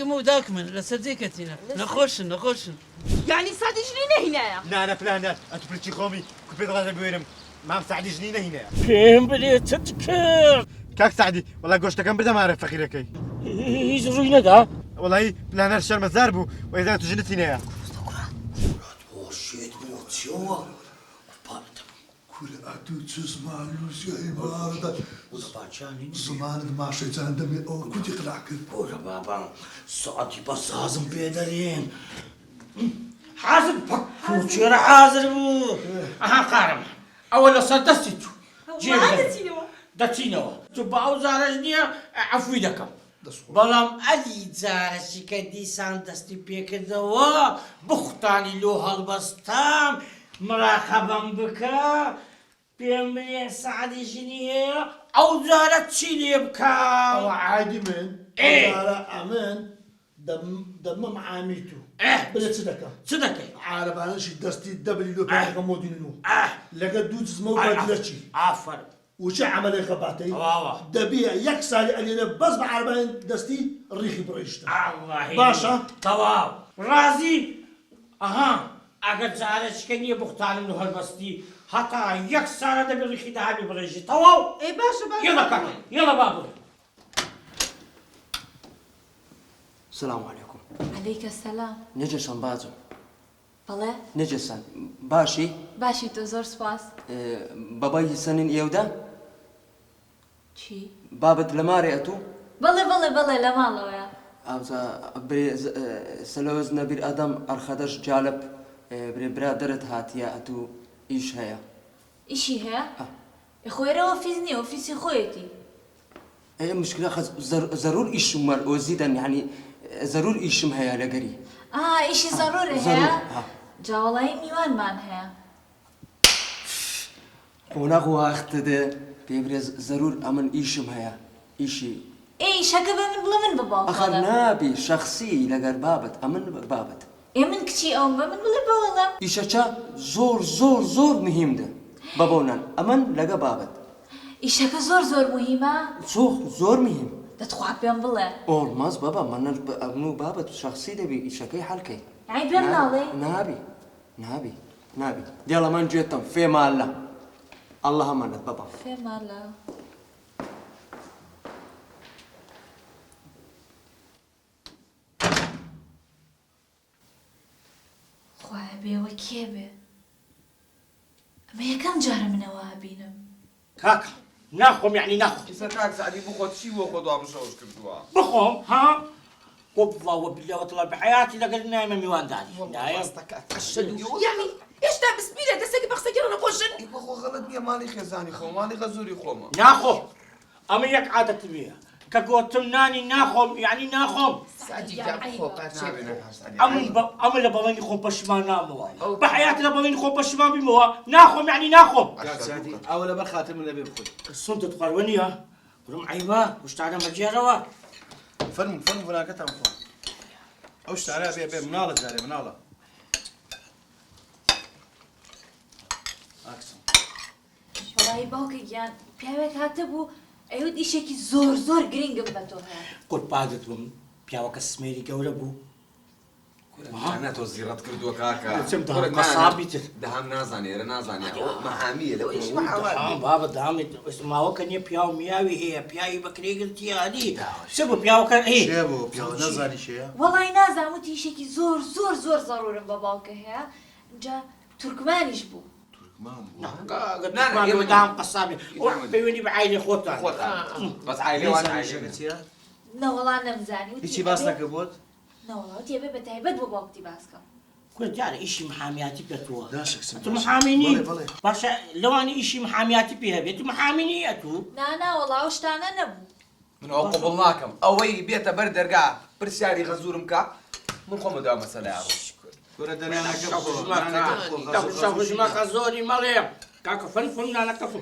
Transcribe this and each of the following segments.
مو داكمن لصديقتنا نخش يعني سعدي جنينة هنايا لا فلان أتبرتي خومي كبيت غادي بويرم ما سعدي جنينة هنا فين بديت تذكر كاك سعدي والله قوشتا كان بردا ما عرف فخيرك يزروينا دا والله فلان الشرم الزاربو وإذا تجنت هنا وشيت بيوتشوا كل أدوت زمان لوسيا إمارة وطبعاً زمان ما شيء عندما أو كنت قلعك بورا بابا ساعتي بس هازم بيدرين حازم فوتشير حاضر أها قارم أولا صدستو جيب دتينو تباو زارجنيا عفوي دكم بلام أدي زارشي كدي ساندستي بيك دوا بختاني لو هالبستام مرحبا بك بيمني سعدي جنيه أو زارت شيلي بكا أو عادي من إيه أمان دم معاميتو بلا صدقة عارف أنا شي دستي دبلي لو بيعك مودينو لقد دوز موقع دلتشي عفر وش عمل خباتي واوا دبيع يكسر اللي بس بعربين دستي الريخي بريشتا الله باشا تواو رازي اها اگر زارش کنی بختان منو هالبستي حتى يكسر ده بالريخي ده هبي بريجي تواو اي باشا يلا كاكا يلا بابو السلام عليكم. عليك السلام. نجسن بازم. بله؟ نجسن باشي. باشی تو زۆر سپاس. بابای سنین ئێودا؟ چی؟ بابت لە مارێ ئەتوو؟ بەڵێ لە ماڵەوەیە. ئەوزا سەلۆز نەبیر ئەدەم ئەرخەدەش جالب برادرت هاتیە ئەتوو ئیش هەیە. ئیشی هەیە؟ خۆیرە ئۆفیس نییە ئۆفیسی خۆیەتی. مشكلة ضرور إيشم مال أوزيدن يعني ضرور إيشم هيا لقري. إيشي ضروري هيا؟ جاولاي ميوان مان هيا. هنا هو أختده بيبرز ضرور أمن إيشم هيا إيشي. إيه شكله من بلا من بابا. آخر نابي شخصي لقر بابت أمن بابت. من كتشي أو من بلا بابا. إيشة زور مهم ده. بابونا أمن لقى بابت. إيشك زور مهمة. زور مهم. دتخوات بيان بالله. olmaz baba manlar abnu baba şahsi de bir şakayı halkay. يعني بيان نالي. نابي يلا من جيتم في ما الله الله امانت بابا في ما الله خوابي وكيبه أما هي كم جارة من أوابينم كاكا ناخم يعني ناخم إذا كاك سعدي بخوت شي وخذوا مشوش كردوا بخوم ها والله وبالله وطلع بحياتي لقد نايمة ميوان داري والله قصدك أتشد يعني ايش تابس بينا دسك بخسك انا بوشن بخو غلط بيا مالي خزاني خو مالي غزوري خوما ناخم أما يك عادة بيها كقوتم ناني ناخم يعني ناخم سعدي جاب خو قاتشي أما لبلاني خو بشما ناموا بحياتي لبلاني خو بشما بموا ناخم يعني ناخم سعدي أولا بالخاتم اللي بيبخل الصنت تقرونيها ورم عيبا وش تعالى مجيروا فرموا هناك تنفع أوش تعالى بيا منالة جاري منالة أكسن والله باوكيان بياوك هاتبو أيود إيشكي زور جرينجم بتوها قل بعدتهم بياوك اسميري قولبو أنا توزيرات كردوا كاكا قصابيت دهم نازاني محامية لو إيش محامية بابا دامي اسمعوا كني بياو مياوي هي بياي بكري قلتي هذه سبب بياو كان إيه شيبو بياو نازاني شيء والله نازع متي إيشكي زور ضروري باباوك هيا جا تركمانيش بو ما قدام قصابي بيوني بعيني خوتا بس عائلة وانا عائلة لا والله أنا مزاني إيشي باسنا كبوت لا والله وتي أبي بتعبد باباوك تي باسكم كنت يعني إيشي محامياتي بتوه داشك سمع أنتم محاميني باشا لو أنا إيشي محامياتي بيها بيتو محاميني أتو لا والله وش تانا نبو من قبلناكم أوي بيتا برد رجع برسياري غزور مكا من قوم دوا مسألة عروش كردنا أنا كفو شافوش ما كزوري مالي كاكا فن أنا كفو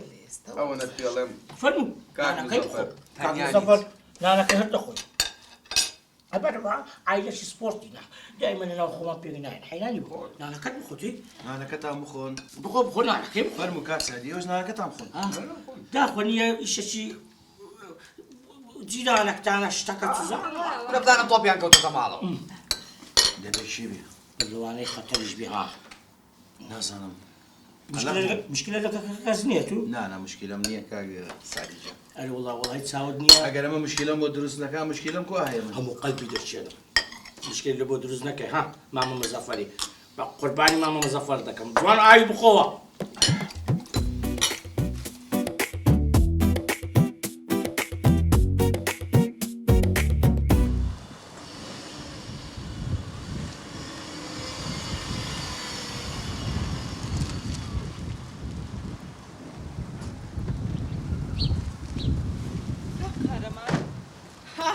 أو نتكلم فن أنا كيف كاكا سفر أنا كهرت أخوي أبدا عايش سبورتينا دائما أنا أخوما بيجناين حيناني بقول أنا كتب خوتي أنا كتام مخون بخون أنا كيف فرمو كاسة ديوز أنا كتام خون داخل إيش شيء جیرانك تانا اشتكت زار رفتنا طوبيان كوتو مالو دەبێت چی بێ اللواني خطرش بها نازانم مشكلة لك غزنيتو نانا مشکلم نییە کاگە سادیجان أنا والله تساودني ئەگەر ئەمە مشکلم بۆ دروست نەکە مشکلم کو هەیە من هم قلبي درشينا مشكلة اللي بو دروزنك ها ماما مزفري قرباني ماما مزفر دكم جوان عايب بقوة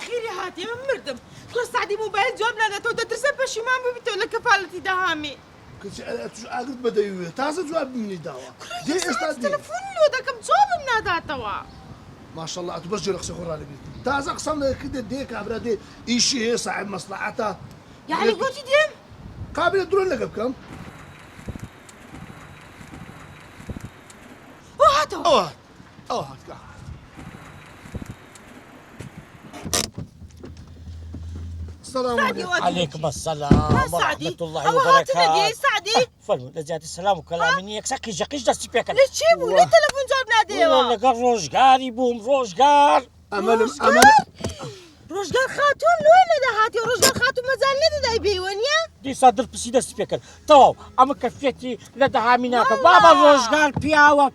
اخيري هاتي من مردم كل سعدي موبايل جواب لا تو تدرسه بشيمان ببيتو لك كفالتي دهامي كنت عقد بدأ تازه جواب مني دعوة دي استاذ تلفون لو دكم جواب من هذا توا ما شاء الله تبرجل اخسي خورا لي تازه قسم كده ديك عبر دي شيء صاحب مصلحته يعني قلتي ديم قابل الدرون لك بكم وهاتو اوه السلام عليكم عليكم السلام ورحمة الله وبركاته سعدي فلو لزيادة السلام وكلامي يك ساكي جاكيش دستي بيك لتشيبو ليه تلفون جواب ناديوا ولا قال روجقاري بوم روجقار امل روجقار خاتون لوين هذا هاتي روجقار خاتون مازال ندى بيونيا دي صادر بسي دستي بيك تو اما كفيتي لدها مناك بابا روجقار بياوا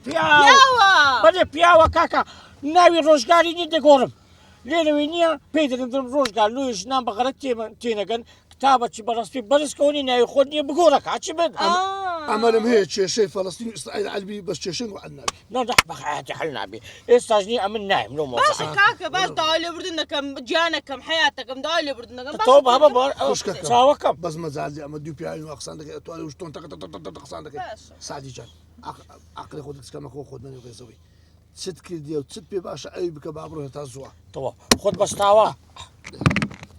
بني بياوا كاكا ناوي روجقاري ندي قورم ليلة وينيا بيدر ندرم روجقار لويش نام بغرت تينغن كتابة برسبي برس كوني ناوي خدني بقولك عاتش بد امل هيك شيء فلسطين اسرائيل علبي بس شيشن وعنا نضح بخاتي حلنا بي استاجني امن نايم لو باش كاكا باش داولي بردنكم جانكم حياتكم داولي بردنكم طوب هبا بار ساوكم بس ما زال اما ديو بي اي اقسان لك اتوالي وش تون تك اقسان لك سعدي جان عقل خودك كما خود مني وغيزوي ست كيل ديال ست بي باشا اي بك بابروه تازوا طوب خد بس تاوا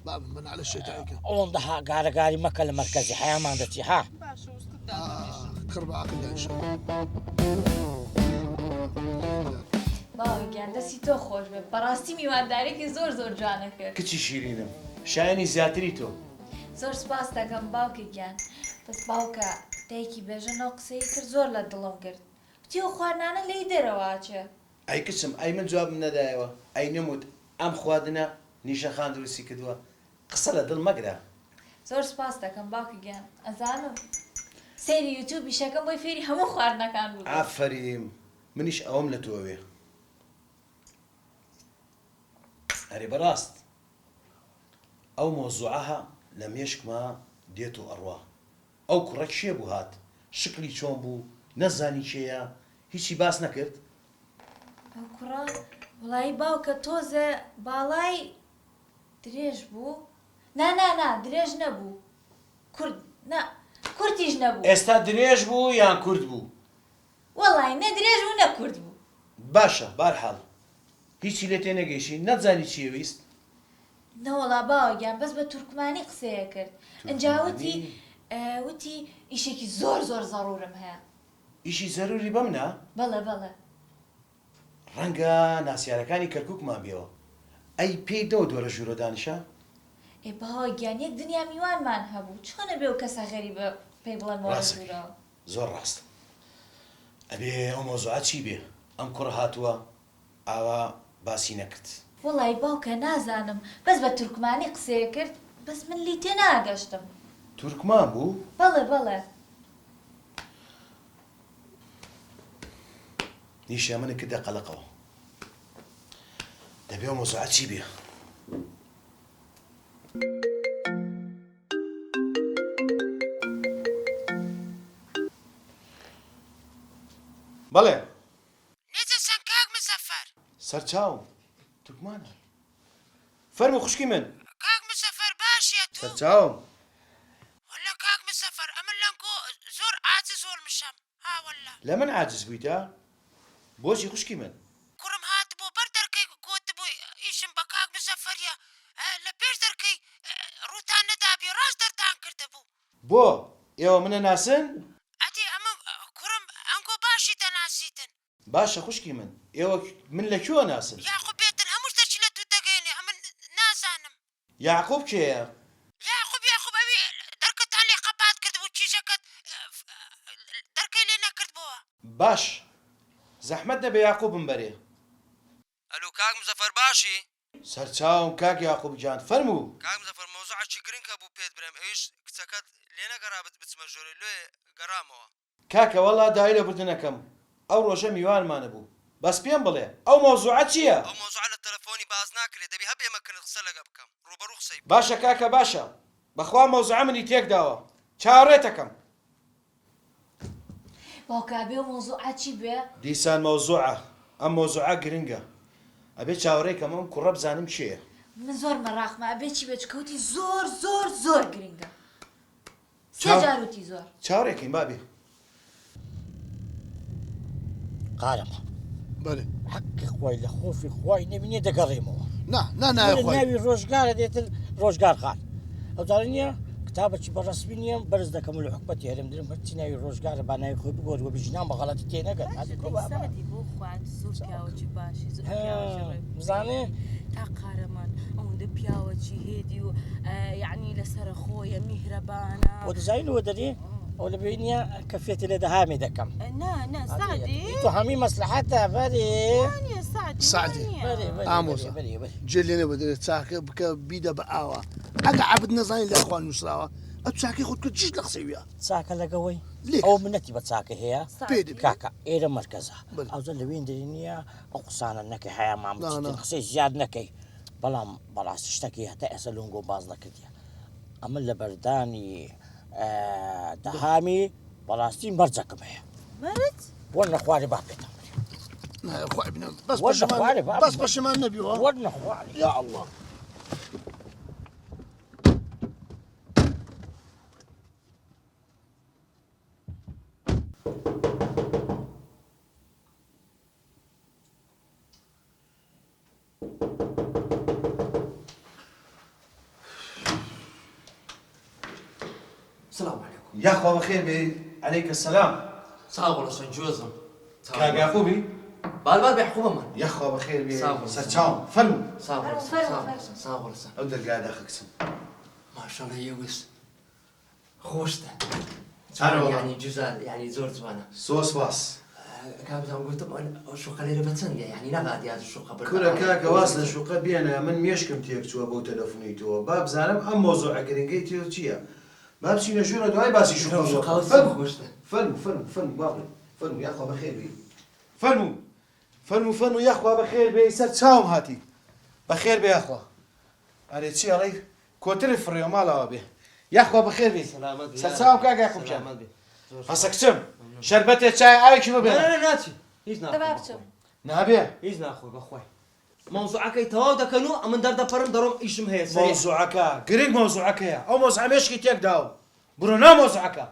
بابا من على الشيء تاعك وندها قاري مكة المركزي حياة ما عندتي ها خرب عقل ان شاء الله باوی گیان دەستی تۆ خۆش بێ بەڕاستی میواندارێکی زۆر زۆر جوانە کرد کچی شیرینم شایانی زیاتری تۆ زۆر سپاس دەکەم باوکە گیان بەس باوکە دایکی بێژەنەوە قسەی کرد زۆر لە دڵم کرد وتی ئەو خواردنانە لێی دەرەواچێ ئەی کچم ئەی من جوابم نەدایەوە ئەی نەموت ئەم خواردنە نیشەخان دروستی کردووە قسە لە دڵ مەگرە زۆر سپاس دەکەم باوکە گیان ئەزانم سەیری یوتیوب بیشەکەم بۆی فێری هەموو خواردنەکان بوو ئافەریم منیش ئەوەم لە تۆوێ ئەرێ بەڕاست ئەو مۆزوعەها لە مێشکما دێت و ئەڕوا ئەو کوڕە کێ بوو هات شکلی چۆن بوو نەزانی کێیە هیچی باس نەکرد ئەو کوڕە وڵایی باوکە تۆزە باڵای درێژ بوو نا درێژ نەبوو کورتیش نەبوو ئێستا درێژ بوو یان کورد بوو وەڵای نە درێژ بوو نە کورد بوو باشە بارحاڵ هیچی لێ تێنەگەیشی نەزانی چیەویست نەوەڵا باوەگیان بەس بە تورکمانی قسەیە کرد ئەنجا وتی ئیشێکی زۆر زەڕورم هەیە ئیشی زەروری بەمنە بەڵێ ڕەنگە ناسیارەکانی کەرکووکمان بێەوە ئەی پێی دۆرە ژوورۆ دانیشە ئێ باوەگیان یەک دنیا میوانمان هەبوو چۆنە بێ و کەسە غەریبە پێی بڵێن وەڕژوورەوە زۆر ڕاست ئەبێ ئەو مۆزوعە چی بێ ئەم کوڕ هاتووە ئاوا باسی نەکرد وڵی باوکە نازانم بەس بە تورکمانی قسەیە کرد بەس من لی تێ ناگەشتم تورکمان بوو بەڵێ نیشە منە کردە قەلەقەوە دەبێ ئەو مۆزوعە چی بێ بەڵێ نێجە چەند کاک مزەفەر سەرچاوم تورکمانە فەرمو خوشکی من کاک مزەفەر باشیە تو سەرچاوم وەلا کاک مزەفەر ئەمن لەنکۆ زۆر عاجز وەڵمشەم ها وەلا لە من عاجز بوویتە بۆچی خوشکی من کوڕم هات بۆ بەر دەرکەی گوت بووی ئیشم بە کاک مزەفەریە لە پێش دەرکەی ڕووتان نەدابێ ڕاست دەرتان کردبوو بۆ ئێوە منە ناسن ئەدی ئەمە کوڕم ئەنگۆ باشی دەناسیتن باشە خوشکی من ئێوە من لە کوێ ناسن یاخۆ بێتن هەمووش دەرچی لە تو دەگەین یاعقوب کێیە؟ یاخوب ئەوی دەرکەتان لێ قەپات کردبوو چیژەکەت دەرکەی لێ نەکردبووە. باش زەحمەت دەبێ یاعقوبم بەرێ. ئەلو کاک مزەفەر باشی؟ سەرچاوم کاک یاعقوب جان فەرموو. کاک مزەفەر مۆزوعێکی گرنگ هەبوو پێت برێم ئەویش کچەکەت لێ نەگەڕابێت بچمە ژۆرە لێ گەڕامەوە. کاکە وەڵا دای لە بردنەکەم ئەو ڕۆژە میوانمانە بوو بەس پێم بڵێ ئەو مۆزوعە چییە؟ ئەو مۆزوع لە تەلەفۆنی باز ناکرێت دەبی هەبێمەکردن قسە لەگە بکەم ڕوبەڕوو قسەی باشە کاکە باشە بەخوا مۆزوعە منی تێکداوە چاوەڕێتەکەم. باوکە بێ و مۆزوعە چی بێ؟ دیسان مۆزوعە ئەم مۆزوعە گرنگە ئەبێ چاوەڕێکەم ئەم کوڕە بزانم چییە. من زۆر مەڕاخمە ئەبێ چی بێت کەوتی زۆر گرنگە سێ جاروتی زۆر چاوەڕێکین بابێ. قارەمە بەێ حەقی خۆی لە خۆفی خۆی نبینێ دەگەڕێمەوە نایخۆی ناوی ڕۆژگارە دێتر ڕۆژگار خان ئەوزارە نییە کتابەکی بەڕسمی نییە بەرز دەکەم لە حکومەت هێرم درم هەرچی ناوی ڕۆژگارە با ناوی خۆی بگۆر وە بژنان بە غەڵەتی تێ نەگەن بزانێ تا قارەمان ئەوەندە پیاوەکی هێدی و یعنی لەسەر خۆیە میهرەبانە وە دەزانینەوە دەرێ ئەو لە بینە کەفێتی لێ دەهامێ دەکەم سادی تو هەمی مەسلحەتە بەرێ سعدی ئامۆزە جێ لێنە بەدرێت چاکە بکە بیدە بە ئاوە ئەگە عبد نەزانانی لە خوان نووسراوە ئەو چاکی خۆت کرد چیت لە قسەویە چاکە لەگەوەی ئەو منەتی بە چاکە هەیە کاکە ئێرە مەرکەزە ئەوزە لەوێن دەری نییە ئەو قسانە نەکەی هەیە مامچین قسەی زیاد نەکەی بەڵام بەڕاستی شتێکی هەتا ئێستا لۆنگۆ باز نەکردیە ئەمە لە بەردانی دەهامی بەڕاستی مەرجەکەم هەیە وەرنە خوارێ با پێتان بەس پەشەمان نەبیوە وەرنە خوارێ یا الله. السلام عليكم. یاخوا بەخێر بێ عەلەیکە سەلام. ساغ ولا سنجوزم. کاک یاعقوبی؟ بالبال بيحكوها من. یاخوا بەخێر بێ سەرچاوم فەرموو. ساغ ولا سا. ئەو دەرگا داخەکسم. ما شاء الله يوس. خوشته. أنا يعني جزال يعني زور زبانة. سۆس باس. كابتن قلت الشقة اللي ربطن يعني نغادي هذا الشقة. كورە کاکە واس لە شوقە بێنە من مێشکم تێک چووە بۆ تەلەفۆنیتەوە با بزانم ئەم مۆزوعە گرنگەی تێ چییە. با بچینە ژوورە دوای باسی شوقە فەرموو باڵێ فەرموو یاخوا بەخێر بێ فەرموو یاخوا بەخێر بێ سەر چاوم هاتی بەخێر بێ یاخوا ئەرێ چی ئەڵێ کۆتری فڕێوە ماڵەوە بێ یاخوا بەخێر بێ سەر چاوم کاک یاقوب جان هەسە کچم شەربەتێ چای ئاوێکی ببێ ناچی هیچ نابێ هیچ ناخۆی بەخوای مۆزوعەکەی تەواو دەکەن و ئەمن دەردەپەڕم دەڕۆم ئیشم هەیە مۆزوعەکە گرنگ مۆزوعەکەیە ئەو مۆزوعە مێشکی تێکداوە بڕۆ ناو مۆزوعەکە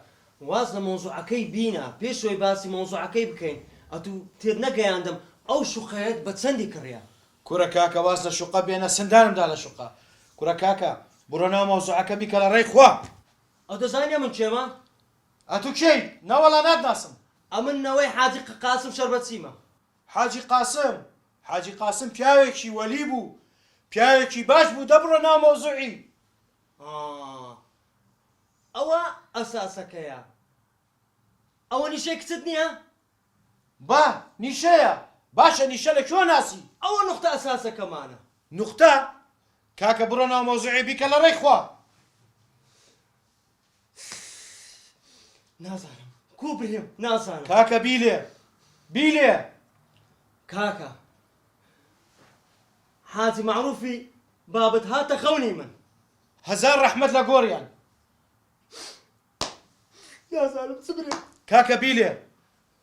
واز لە مۆزوعەکەی بینە پێشەوەی باسی مۆزوعەکەی بکەین ئەتوو تێر نەگەیاندم ئەو شوقەیەت بە چەندی کڕیا کورە کاکە واز لە شوقە بێنە سندانمدا لە شوقە کورە کاکە بڕۆ ناو مۆزوعەکە بیکە لە ڕێی خوا ئەو دەزانێ من چێمە ئەتوو کێی نەوەڵا ناتناسم ئەمن نەوەی حاجی قاسم شەربەچیمە حاجی قاسم پیاوێکی وەلی بوو پیاوێکی باش بوو دەبڕۆ ناو مۆزوعی ئەوە ئەساسەکەیە ئەوە نیشەی کچت نییە؟ با نیشەیە باشە نیشە لە کوێ ناسی ئەوە نوختە ئەساسەکەمانە نوختە کاکە بڕۆ ناو مۆزوعی بیکە لە ڕێی خوا نازانم کو برێم نازانم کاکە بیلێ کاکە حاجی معروفی بابت هاتە خەونی من هەزار ڕەحمەت لە گۆڕیان نازانم چ برێم کاکە بیلێ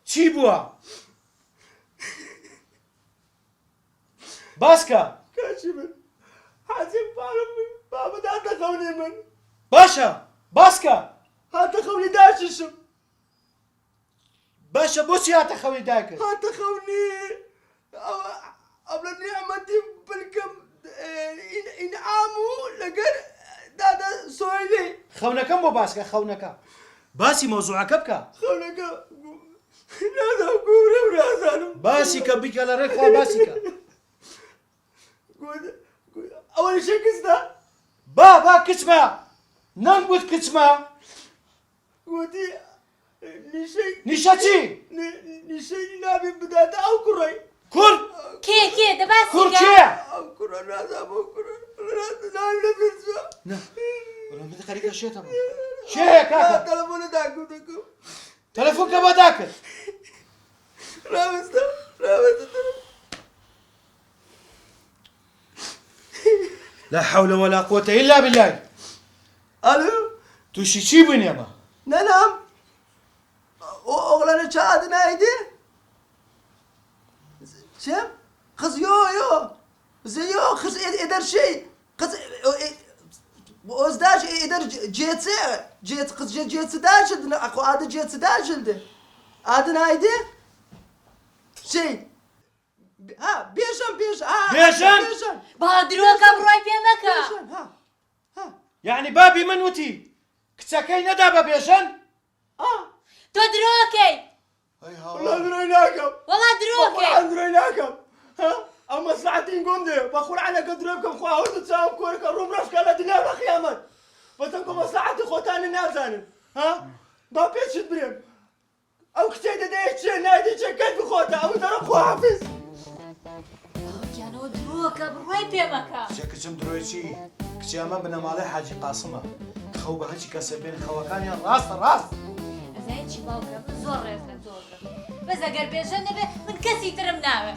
چی بووە باسکە کاچی من حاجی بابت هاتە خەونی من باشە باسکە هاتە خەونی داچشم باشە بۆچی هاتە خەونی دایکت هاتە خەونی ئەوڵە نیعمەتی بلکەم ئینعام و لەگەر دادا سۆیلی خەونەکەم بۆ باسکە خەونەکە باسی مۆزوعەکە بکە خەونەکە نازانم گورە و نازانم باسی کە بیکە لە ڕێی خوا باسی کە ئەوە نیشەی کچتە بابا کچمە نەمگوت کچمە وتی نیشە چی نیشەی نابێ بداتە ئەو کوڕی کوڕ کێ دەباسی کوڕ کێ ئەو کوڕە نازانم ئەو کوڕە ناوی لە پێرچە من خەریکە شێتم شەیە کاکە تەلەفۆنە داکەم دەکەم تەلەفۆن کە بە داکرد ڕاوەستە لا حول ولا قوة إلا بالله ئەلو تووشی چی بووین ئێمە نەنام ئۆغڵانە چاد نایدێ چێم قز یۆ زەیۆ قز ئێدەر شەی قز ئۆزداش ئێدەر جێچێ قز جێچ داژلدن ئەقۆ ئادە جێچ داژلدە ئادە نایدێ شەی بێژەم بێژەن با درۆکە بڕای پێ مەکە یعنی بابی من وتی کچەکەی نەدا بە بێژەن تۆ درۆکەی وڵا درۆی ناکەم وەڵا درۆکەی درۆی ناکەم ئەمە ساعتین گوندێ بە قورعانەکە درۆ بکەم خوا هەوت چاوم کۆرەکە ڕووم ڕەشکە لە دنیا بە قیامەت بەتەنکۆ بە ساعتی خۆتانە نازانن با پێچت برێم ئەو کچەی دەدەیە چێ نایدی چێکەت بخۆتە ئەو دەرە خواحافظ گیانەوە درۆکە بڕای پێ مەکە کچە کچم درۆی چی کچی ئەمە بنەماڵەی حاجی قاسمە خەو بە هەچی کەسە بێن خەوەکانیان ڕاست ئەزای چی باوکە من زۆر ڕێز لە تۆکە بەس ئەگەر بێژەن نەبێ من کەسی ترم ناوێ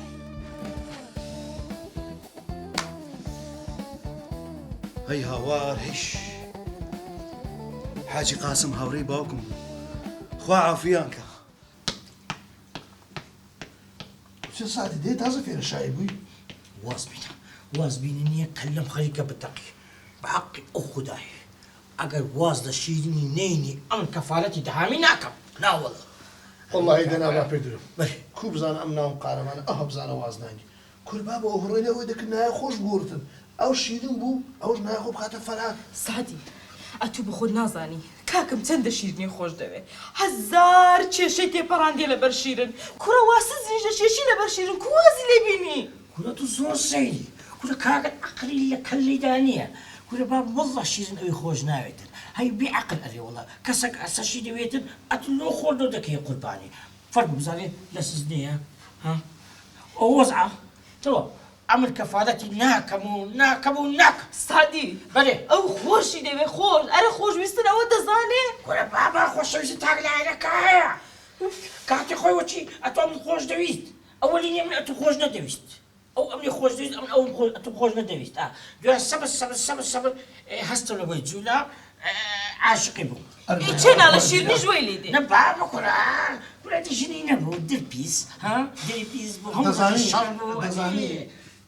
هەی هاوار هیش حاجی قاسم هاوڕێی باوکم بوو خوا عافیان کە چه ساعتی دێ تازە فێرە شایی بووی واز بینی نییە کەلم خەریکە بتەقی بە حەقی ئەو خودایە ئەگەر واز لە شیرینی نینی ئەم کەفالەتی دەهامی ناکەم ناوەڵ والله دەنابا پێ درم کو بزانە ئەم ناوم قارەمانە ئەوە بزانە واز نانی کوربا بە ئەوڕۆی لەوەی دەکرد نایە خۆش بگورتن ئەو شیرین بوو ئەوش نایە خۆ بخاتە فەرات سادی ئەتوو بە خۆت نازانی کاکەم چەندە شیرنی خۆش دەوێ هەزار کێشەی تێپەڕاندێ لەبەر شیرن کوڕە واسە زیژە کێشی لەبەر شیرن کوازی لێ بینی کورە تو زۆر سەیری کورە کاگەت عەقلی لە کەللیدا نییە کورە باب وەڵڵا شیرن ئەوی خۆش ناوێتن هەی بێعەقل ئەرێ وەڵا کەسێک ئەسەشی دەوێتن ئەتو لۆ خۆردۆ دەکەی قوربانی فەرق بزانێ لە سزنەیە ئەو وەزعە تەوە ئەمر کەفالەتی ناکەم و ناکەم سادی بەێ ئەو خۆشی دەوێ خۆش ئەرە خۆشویستن ئەوە دەزانێ کورە بابا خۆشەویستی تاک لایەنەکە هەیە کاتی خۆی وەچی ئەتۆ من خۆش دەویست ئەوەلی من ئەتو خۆش نەدەویست ئەو ئەمنی خۆش دەویست ئەو ئەتو خۆش نەدەویست دوای سەبر هەستە لەبەی جوولا عاشقی بوو چێ ناڵە شیرنی ژوەی لێ دێ نە بابا کورە دیژنی نەبوو دڵپیس دڵپیس بوو هەموو دەزانی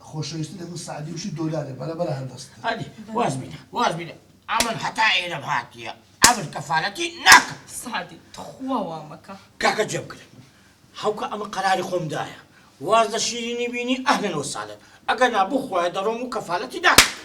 خۆشەویستی دەبوو سعدی وشی دۆلارێ بەرەبەر هەندەست هادی واز بینە ئەمن هەتا ئێرەم هاتیە ئەمر کەفالەتی ناکەم سادی تخواوا مەکە کاکە جێ بکرێن هەوکە ئەمە قەراری خۆمدایە واز لە شیرینی بینی ئەهلەن وسالەن ئەگەر نابوو خۆیان دەڕۆم و کەفالەتی ناکەم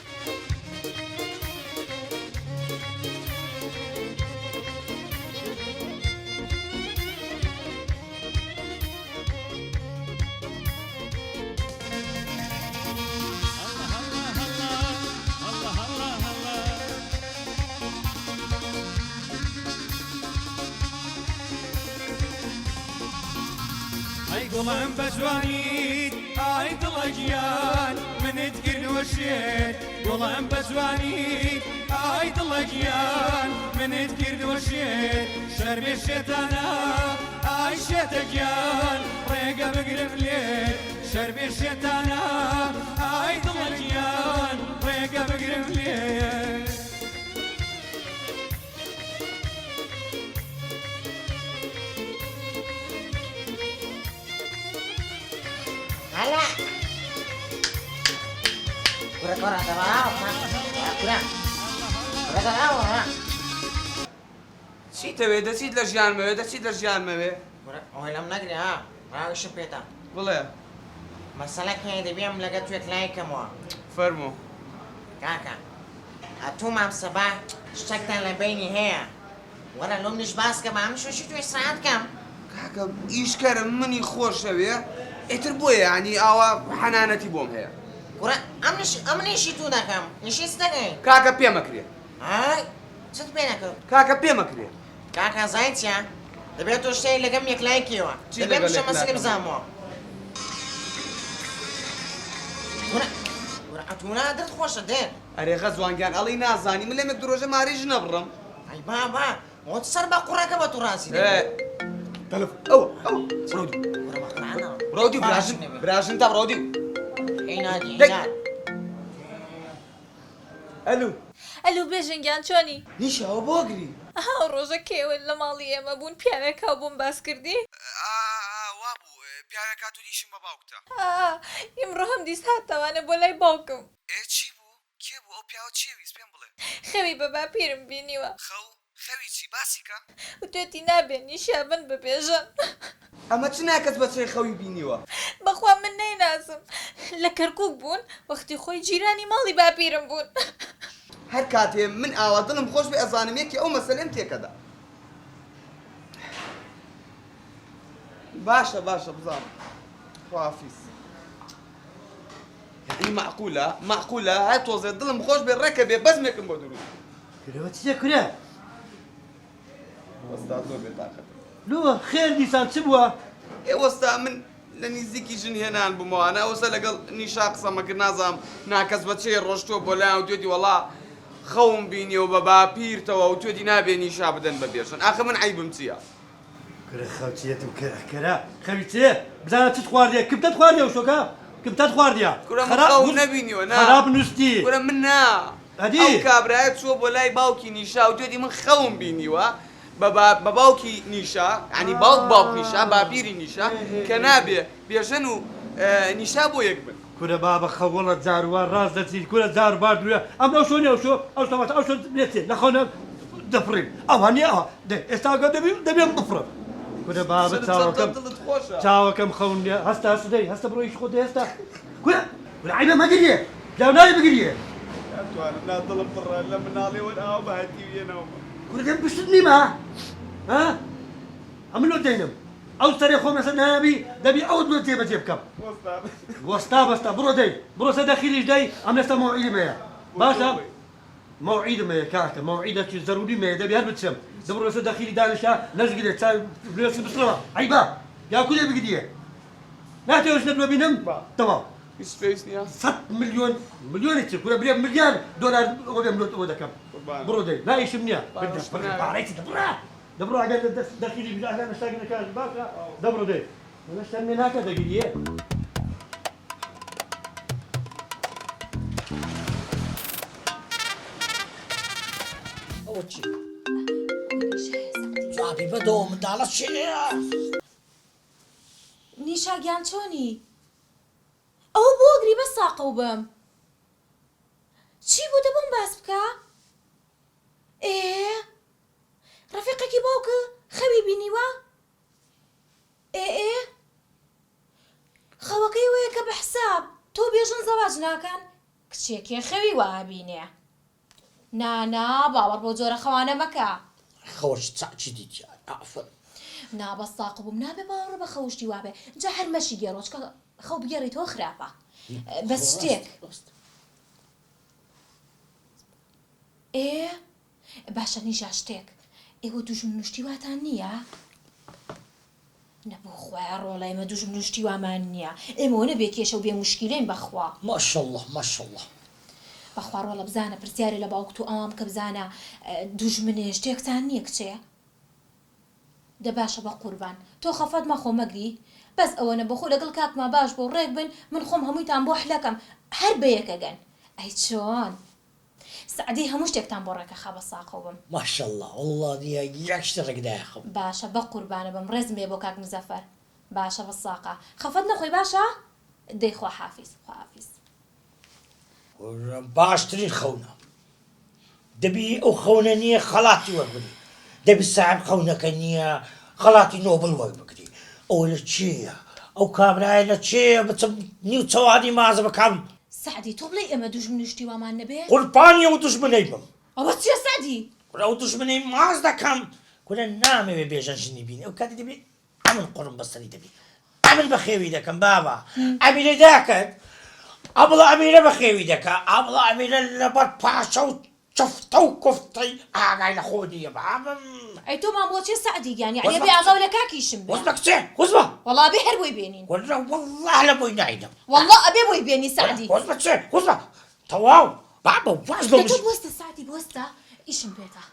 دڵم بەجوانیت ئای دڵە گیان منت کرد وەشێت دڵم بەجوانیت ئای دڵە گیان منت کرد وەشێت شەرمێ شێتانە ئای شێتە گیان ڕێگە بگرم لێت شەرمێ شێتانە ئای دڵە گیان ڕێگە بگرم لێت هلا كرة چی دەوێت دەچیت لە ژیانمەوێ دەچیت لە ژیانمەوێ ئەوەی لەم نەگرێ ها ڕاوشم پێێتە بڵێ مەسەلەک هەیە دەبێم لەگە توێت لایکەمەوە فەرموو کاکە ئەتوو مام سەبا شتێکتان لە بینی هەیە وەرە لۆم نیش باسکە بە ئەم شوشی توی سعات کەم کاکە ئیشکەرم منی خۆشەوێ ئێتر بۆیە ینی ئاوا حەنانەتی بۆم هەیە ورا ئەم نیشی تو دەکەم نیشیست دەکەین کاکە پێمەکرێ ئای چت پێ نەکەوت کاکە پێمەکرێ کاکە زای چیە دەبێت تۆ شتێک لەگەم یەکلایەکیەوە دەبێت شە مەسەلی بزانمەوە ورا ئەتونا دڵت خۆشە دێن ئەرێ خەزوانگیان ئەڵی نازانی من لێمێک درۆژە ماریژ نەبڕم ئەی بابا وەت سەر بە قوڕەکە بە تو ڕاستی ئەوە ڕۆدی براژن تا ڕۆدی ئەلو بێژنگیان چۆنی نیشەوە بۆگری ئەو ڕۆژە کێوە لە ماڵی ئێمە بوون پیاوێکا بووم باس کردی وا بوو پیاوێکا تو دیشم بە باوکتە ئیمڕۆ هەم دیست هاتەوانە بۆ لای باوکم چی بوو کێ بوو ئەو پیاوە چێویست پێم بڵێ خەوی بە باپیرم بینیوە خەوی چی باسی کە وتێتی نابێن نیشابن ببێژن ئەمە چ ناکەس بەچێ خەوی بینیوە بەخوا من نەیناسم لە کەرکووک بوون وەختی خۆی جیرانی ماڵی باپیرم بوون هەر کاتێ من ئاوا دڵم خۆش بێ ئەزانم یەکی ئەو مەسەلەم تێکەدا باشە بزانم خوافیز یعنی معقولە هەر تۆزێ دڵم خۆش بێ ڕێکە بێ بەزمێکم بۆ دروست کرەوە چیە کورە وەستا زۆر بێتاقەت لۆ خێر دیسان چ بووە ئێوەستا من لە نزیکی ژن هێنان بوومەوە ئەوسە لەگەڵ نیشا قسەمەکرد نازام ناکەس بەچێ ڕۆشتووە بۆ لایەن و توێتی وەڵا خەوم بینیەوە بە باپیرتەوە و توێتی نابێ نیشا بدەن بە بێژن ئاخە من عیبم چییە کرە خەوچیەت و کەرە خەوی چێ بزانە چت خواردیە کبتت خواردیە وشۆکە کبتت خواردیە کورە من خەوم نەبینیوە نا خراپ نووستی کورە من نا ئەو کابرایە چووە بۆ لای باوکی نیشا و توێتی من خەوم بینیوە بە باوکی نیشا ینی باوک نیشا باپیری نیشا کە نابێ بێژن و نیشا بۆ یەک بن کورە بابە خەوڵە جاروان ڕاست دەچیت کورە جار بار دوورە ئەم ئەو شۆنی ئەو تەماتە ئەو شۆ لێتێ نەخۆنە دەفرین ئەوانێ ئەوە ئێستاگە دەبێن بفرە کورە بابە چاوەکەم خەونێ هەستا هەستدەی هەستە بڕۆیش خۆ هێستا کورە عیبە مەگریە پیاوناوی بگریە ناتوانم نادڵم بڕە لە مناڵێوە ئاو بەهاتی وێنەوە کورە دەم پشتت نیمە ها ئەمن لۆ دەینم ئەو سەرێ خۆم لەسەر نابی دەبی ئەو دوێ جێبەجێ بکەم وەستا بڕۆ دەی بڕۆ سەر دەخیلیش دەی ئەم لەستا مەوعیدمەیە باشە مەوعیدمەیە کاکە مەوعیدەکی زەروری مەیە دەبی هەر بچم دەبڕۆ لەسەر دەخیلی دانیشا نەزگرێت چای لێسی بسڕەوە عیبا یا کولێ بگریە ناتەوێت نەبووە بینم تەواو 100 ملیۆنی چ کورە برێ ملیار دۆلار ئەوە بێم ئەوە دەکەم بڕۆ دەی لایشم نییە پارەیتی دەبڕۆ ئەگەر دەخیلی بیداهێن نەشتاگی نەکاش باکە دەبڕۆ دەی نەشتان مێ ناکە دەگریە ئەوە چی جوابی بەدەوە منداڵە چێە نیشاگیان چۆنی ئەو بۆ گری بە ساقە و بم چی بوو دەبم باس بکە ڕەفیقێکی باوکە خەوی بینیوە خەوەکەی وەیە کە بە حساب تۆ بێژن زەواج ناکەن کچێکی خەوی وابینێ نانا باوەڕ بۆ جۆرە خەوانە مەکە خەوەش چاچی دیتیان نابە ساق بووم نابێ باوەڕ بە خەوشتی وابێ جا هەرمەشی گێڕۆچکە خەو بگێڕیتەوە خراپە بەس شتێک باشە نیشا شتێک ئێوە دوژم نوشتیواتان نییە نەبوو خوای ڕۆڵە ئێمە دوژم نوشتیوامان نییە ئێمەوە نەبێ کێشە و بێ مشکیلەین بەخوا ماشەڵڵە بەخوا ڕۆڵە بزانە پرسیارێ لە باوکت و ئەوام کە بزانە دوژمنێ شتێکتان نییە کچێ دە باشە بە قوربان تۆ خەفەت مەخۆ مەگری بەس ئەوەنە بەخۆ لەگەڵ کاکما باش بۆ ڕێک بن من خۆم هەموویتان بۆ حلەکەم هەر بەیەکەگەن ئەی چۆن سعدی هەموو شتێکتان بۆ ڕێکە خە بە ساقەوە بم ماشەڵڵە وەڵڵا دیە یەک شتە ڕێکدایە خەم باشە بە قوربانە بم ڕێزم بێ بۆ کاک مزەفەر باشە بە ساقە خەفەت نەخۆی باشە دەی خوا حافیز باشترین خەونە دەبی ئەو خەونە نییە خەڵاتی وەربگری دەبی ساحب خەونەکە نییە خەڵاتی نۆبڵ وەربگری ئەوە لە چێیە ئەو کابرایە لە چێیە بچم نیو چەوادی مازە بەکەم سعدی تۆ بڵێ ئێمە دوژمن نوشتیوامان نەبێ قوربانی ئەو دوژمنەی بم ئەوە چیە سعدی ئەو دوژمنەی ماز دەکەم کورە نامەوێ بێژەن ژنی بین ئەو کاتی دەبێت ئەمن قڕم بەسەری دەبێت ئەمن بە خێوی دەکەم بابا ئەبی لێ داکەت ئەبڵە ئەمیرە بەخێوی دەکا ئەبڵە ئەمیرە لەبەر پاشە و چفتە و کوفتەی ئاگای لە خۆ نییە بابم ئەی تۆمان بۆچی سعدی گیان یعنی بێ ئاگاو لە کاکیشم بێ وەس بە کچێ وەس بە وەڵا بێ هەر بۆی بێنین والله لە بۆی ناینم والله ئەبێ بۆی بێنی سعدی وەس بە کچێ وەس بە تەواو بابە واز بە تۆ بۆستە سعدی بۆستە ئیشم پێێتە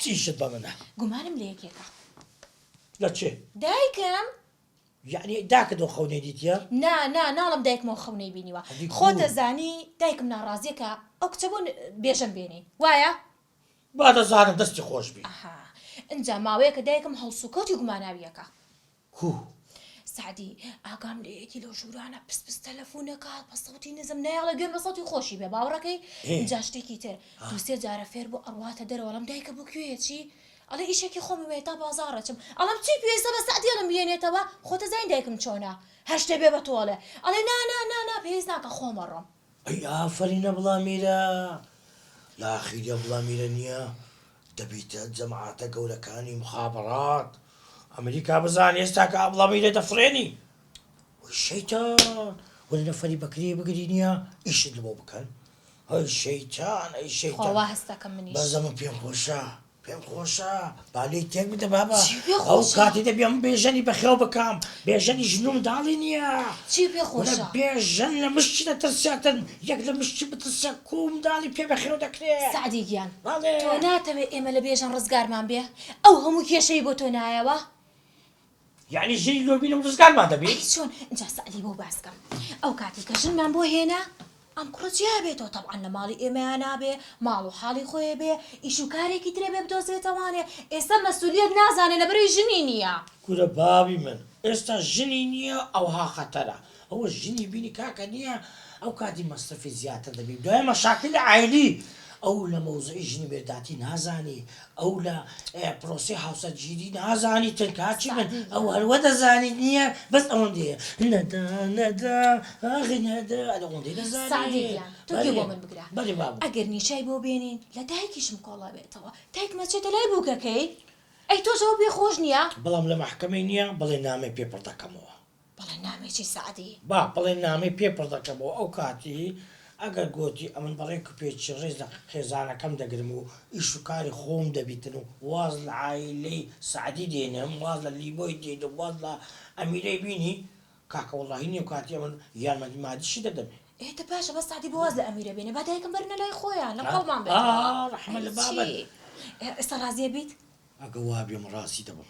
چیشت بە منە گومانم لە یەکێکە لە چێ دایکم یعنی داکردەوە خەونێ دیتە ناڵم دایکمەوە خەونەی بینیوە خۆتە زانی دایکم ناڕازیەکە ئەو کچە بۆ بێژەم بێنی وایە با دەزانم دەستی خۆش بی ئەجا ماوەیە کە دایکم هەڵسوکەوتی گوماناویەکە کو سعدی ئاگام لە یەکی لەو ژوورانە پس تەلەفۆنەکات بە سەوتی نزم نایاڵە گوێم بە سەوتی خۆشی بێ باوەڕەکەی جا شتێکی تر دووسێ جارە فێر بۆ ئەڕواتە دەرەوە لەم دایکە بۆ کوێیەچی ئەڵێ ئیشێکی خۆمی وێ تا بازاڕەچم ئەڵم چی پێویستە بە سعدی ئەڵم بێنێتەوە خۆتە زین دایکم چۆنە هەر شتێ بێ بە تۆڵێ ئەڵێ نا پێویست ناکە خۆمەڕۆم ئەی ئافرینە بڵامیرە لاخیرە بڵامیرە نییە دەبیتە جەماعەتە گەورەکانی مخابڕات ئەمریکا بزانێ ئێستا کە ئابڵامیرە دەفرێنی شەیتان وەرە نەفەری بەکرێ بگری نییە ئیشت بۆ بکەن ئەی شەیتان ئەی شەیتان خۆوا هەستەکەم منیش بەزەمە پێم خۆشە بالەی تێک بدە بابە ئەو کاتی دەبێم بێژەنی بەخێو بکەم بێژەنی ژنوم داڵی نییە چی پێ خۆشە بێژەن لە مشتی دەترسێتن یەک لە مشتی بترسە کوم داڵی پێ بەخێو دەکرێت سعدی گیان تۆ ناتەوێت ئێمە لە بێژەن ڕزگارمان بێ ئەو هەموو کێشەی بۆ تۆ نایەوە یعنی ژنی لۆبینم ڕزگارمان دەبێت چۆن اینجا سعدی بۆ باسکەم ئەو کاتی کە ژنمان بۆ هێنا ئەم کوڕجیا بێتەوە تەبعەن لە ماڵی ئێمەیان نابێ ماڵ و حاڵی خۆی بێ ئیش و کارێکی ترێ بێ بدۆزێتەوانێ ئێستا مەسئولیت نازانێ لەبەرەوەی ژنی نییە کورە بابی من ئێستا ژنی نییە ئەوها خەتەرە ئەوە ژنی بینی کاکە نییە ئەو کاتی مەصرفی زیاتر دەبێت دوای مەشاکل عایلی ئەو لە مەوزعی ژنی بێرداتی نازانی ئەو لە پرۆسی هاوسەرگیری نازانی ترکاچی من ئەو هەروە دەزانی نییە بەس ئەوەندەیە نەدا ئاغی نەدا ئەوەندەی دەزانی سعدیگیان تۆ گوێ بۆ من بگرە بەڵێ بابە ئەگەر نیشای بۆ بێنین لە دایکیشم کۆڵا بێتەوە دایک مەچێتە لای بووکەکەی ئەی تۆشەوە پێ خۆش نییە بەڵام لە مەحکەمەی نییە بڵێ نامێ پێپڕ دەکەمەوە بەڵێ نامێکی سعدی با بڵێ نامەی پێپڕ دەکەمەوە ئەو کاتی ئەگەر گوتی ئەمن بەڵێ کوپێکی ڕێز لە خێزانەکەم دەگرم و ئیش و کاری خۆم دەبیتن و واز لە عایلەی سعدی دێنم واز لە لیبۆی دێن و واز لە ئەمیرەی بینی کاکە وەڵاهی نییە کاتی ئەمن یارمەتی مادیشی دەدەمێ ئێتە باشە بە سعدی بۆ واز لە ئەمیرە بێنێ با دایکم بەرنە لای خۆیان لە قەڵمان بێت ڕەحمە لە بابەت ئێستا ڕازیە بیت ئەگە وا بێم ڕاستی دەبم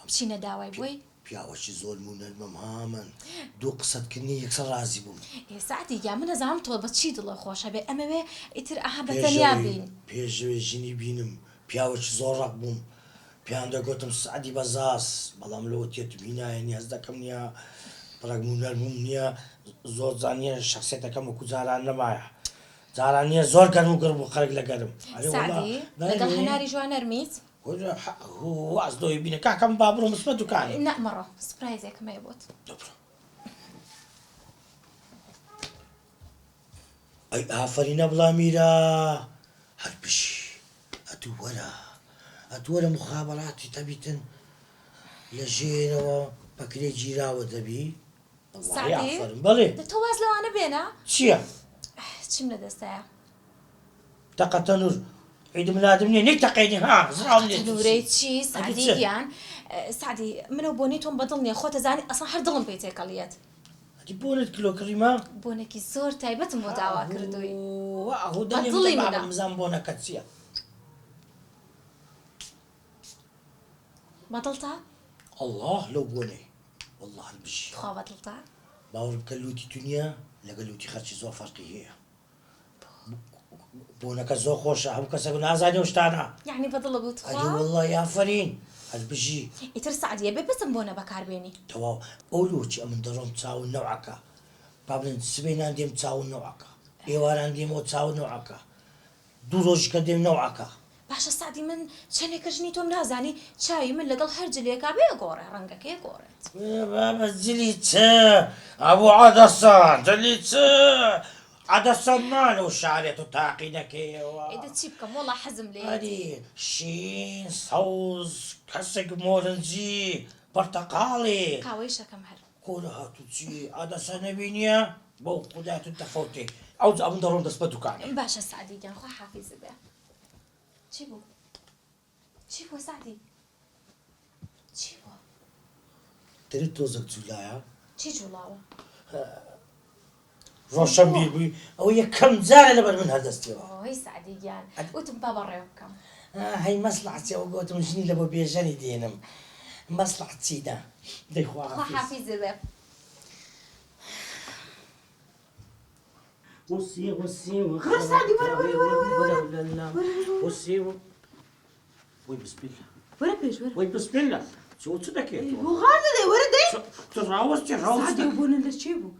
بچینە داوای بۆی پیاوەکی زۆر مونەرمەم هامن دوو قسەتکردنی یەکسەر ڕازی بووم سعدی گیان من نەزانم تۆ بە چی دڵە خۆشە بێ ئەمەوێ ئیتر ئاها بەتەنیا بین پێشەوێ ژنی بینم پیاوەکی زۆر ڕق بووم پیان دەگوتم سعدی بەزاس بەڵام لەوە تێت بینایە نیاز دەکەم نییە بڕێک مونەرمم نییە زۆر زانیە شخصێتەکەم وەکو جاران نەمایە جاران نییە زۆر گەرم و گەرم و خەرک لە گەرم سعدی لەگەڵ هەناری جوان نەرمیت واز دۆی بینە کاکەم با بڕۆ مسمە دوکانی نەمەڕۆ سپرایزێکم هەیە بۆت ئەی ئافرینە بڵامیرە هەر بشی ئەتووەرە مخابەڕاتی تەبیتن لە ژێرەوە بەکرێ گیراوە دەبی بەڵێ تۆ واز لەوانە بێنە چییە؟ چیم لە دەستایە تەقەتە نور عید ملادم نییە نێک تەقەیدی ها زراو نورەی چی سعدیگیان سعدی منە بۆنی تۆم بەدڵ نییە خۆتە زانی ئەسڵ هەر دڵم پێی تێکەڵیەت بۆنت کیلۆ کڕیمە بۆنێکی زۆر تایبەتم بۆ داوا کردووی دڵی مزان بۆنەکە چییە؟ بەدڵتە؟ الله لەو بۆنەی والله هەڵبژی خوا بەدڵتە؟ باوەڕم کە لوتی تو نییە لەگەڵ لوتی خەرچی زۆر فەرقی هەیە بۆنەکە زۆر خۆشە هەموو کەسێک نازانێ و شتانە یعنی بەدڵە بوت خوا؟ وەڵڵی ئافرین هەڵبژی ئیتر سعدیە بێ بچم بۆنە بەکاربێنی تەواو ئەو لۆچی ئەمن دەڕۆم چاون نەوعەکە با بڵێن سبەینان دێم چاون نەوعەکە ئێواران دێمەوە چاون نەوعەکە دوو ڕۆژکە دێم نەوعەکە باشە سعدی من چەندێکە ژنی تۆم نازانی چاوی من لەگەڵ هەر جلێکا بێ گۆڕێ ڕەنگەکەی گۆڕێت بابە جلی چ ئەبوو عەدەسان جلی چ عەدەسان مالە و شارێت و تاقی نەکەیەوە ئیدە چی بکەم وەڵا حەزم لێ شین سەوز کەسێک مۆرنجی پەرتەقاڵی قاوەی شەکەم هەر کۆرە هاتوچی عەدەسە نەبینیە بو خدات انت فوتي عاوز ابن ضروري دست بدكاني باشا سعدي كان خو حافظ به چی بو سعدي چی بو تريد توزك جولايا چی جولاوه روشن بيبي او يكم زارة لبر من هذا استيوا اوه سعدي جان وتم بابا ريوكم هاي مصلحتي وقوت مجني لبو بيجاني دينم مصلحة سيدا دي خو حافظ به وصي غير سعدي ورا وصي وي بسم الله ورا بيش ورا وي بسم الله شو تصدق وغادي ورا دي تراوس سعدي وبون اللي تشيبو